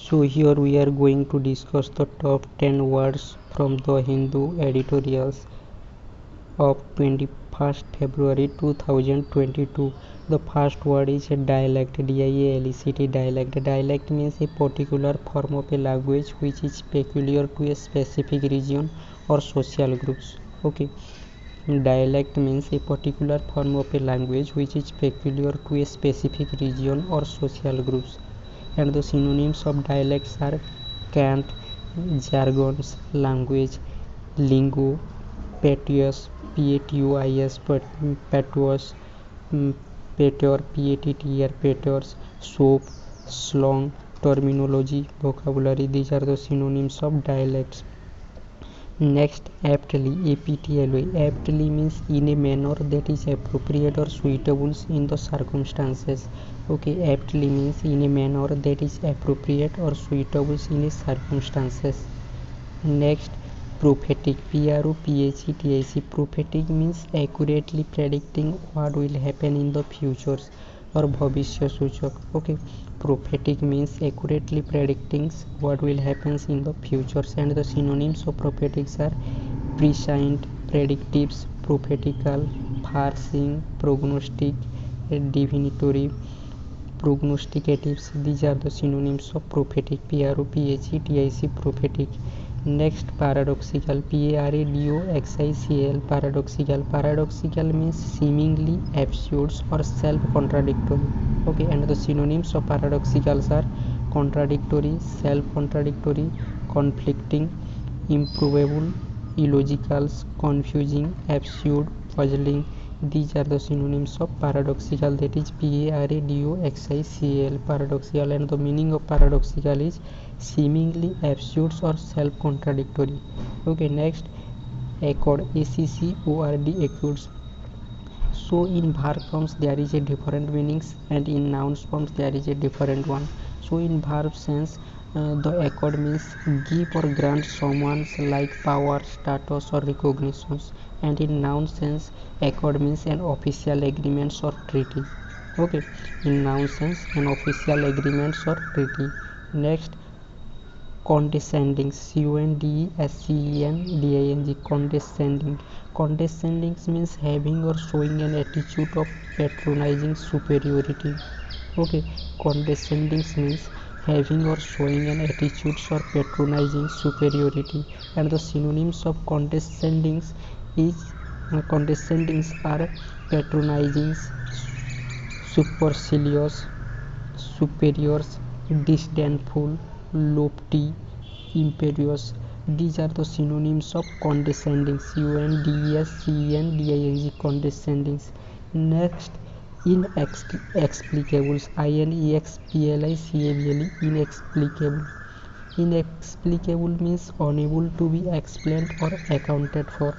So here we are going to discuss the top 10 words from the Hindu editorials of 21st February 2022. The first word is dialect, D-I-A-L-E-C-T, dialect. Dialect means a particular form of a language which is peculiar to a specific region or social groups. Okay. Dialect means a particular form of a language which is peculiar to a specific region or social groups. And the synonyms of dialects are cant, jargons, language, lingo, patois, patois, patois, patois, patois, soap, slang, terminology, vocabulary. These are the synonyms of dialects. Next, aptly, aptly. Aptly means in a manner that is appropriate or suitable in the circumstances. Okay, aptly means in a manner that is appropriate or suitable in the circumstances. Next, prophetic, P-R-O-P-H-E-T-I-C. Prophetic means accurately predicting what will happen in the futures or bhavishya suchak. Okay, prophetic means accurately predicting what will happen in the futures, and the synonyms of prophetics are prescient, predictives, prophetical, far-seeing, prognostic, divinatory, prognosticatives. These are the synonyms of prophetic. P-R-O-P-H-E-T-I-C, prophetic. Next, paradoxical, P-A-R-A-D-O-X-I-C-A-L, paradoxical. Paradoxical means seemingly absurd or self-contradictory. Okay, and the synonyms of paradoxicals are contradictory, self-contradictory, conflicting, improbable, illogical, confusing, absurd, puzzling. These are the synonyms of paradoxical, that is P-A-R-A-D-O-X-I-C-A-L, paradoxical. And the meaning of paradoxical is seemingly absurd or self-contradictory. Okay, next, accord, A-C-C-O-R-D, accords. So in verb forms there is a different meanings, and in nouns forms there is a different one. So in verb sense, the accord means give or grant someone's like power, status or recognitions, and in noun sense accord means an official agreement or treaty. Okay, in noun sense an official agreement or treaty. Next, condescending, C-O-N-D-E-S-C-E-N-D-I-N-G, condescending. Condescending means having or showing an attitude of patronizing superiority. Okay, condescending means having or showing an attitude or patronizing superiority. And the synonyms of condescending are patronizing, supercilious, superiors, disdainful, lofty, imperious. These are the synonyms of condescending, C-O-N-D-E-S-C-E-N-D-I-N-G, condescending. Next, inexplicables, I-N-E-X-P-L-I-C-A-B-L-E, inexplicable. Inexplicable means unable to be explained or accounted for.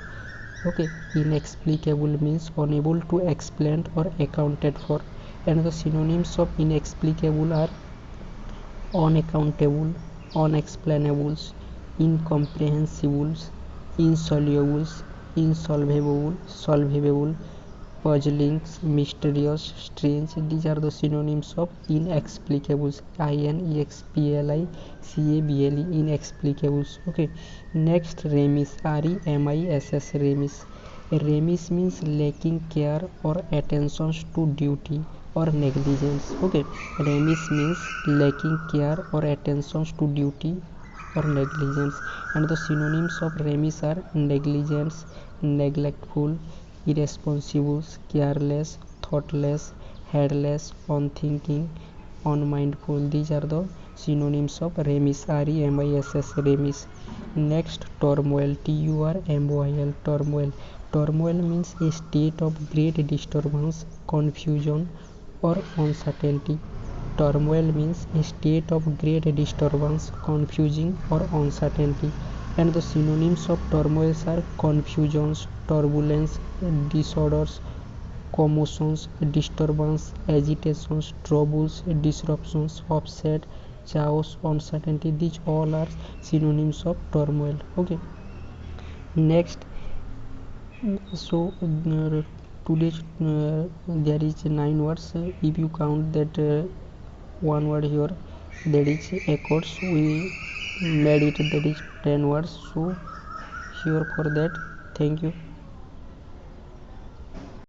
Okay, inexplicable means unable to explain or accounted for. And the synonyms of inexplicable are unaccountable, unexplainables, incomprehensibles, insolubles, insolvable, solvable, puzzling, mysterious, strange. These are the synonyms of inexplicables, I-N-E-X-P-L-I-C-A-B-L-E, inexplicables. Okay, next, remiss, R-E-M-I-S-S, remiss. Remiss means lacking care or attention to duty or negligence. Okay, remiss means lacking care or attention to duty or negligence. And the synonyms of remiss are negligence, neglectful, irresponsible, careless, thoughtless, heedless, unthinking, unmindful. These are the synonyms of remiss, R-E-M-I-S-S, remiss. Next, turmoil, T-U-R-M-O-I-L, turmoil. Turmoil means a state of great disturbance, confusion or uncertainty. Turmoil means a state of great disturbance, confusing or uncertainty. And the synonyms of turmoil are confusions, turbulence, disorders, commotions, disturbance, agitations, troubles, disruptions, upset, chaos, uncertainty. These all are synonyms of turmoil. Okay, next, so today there is 9 words. If you count that one word here, that is accords. We made it, that is 10 words. So here for that, thank you.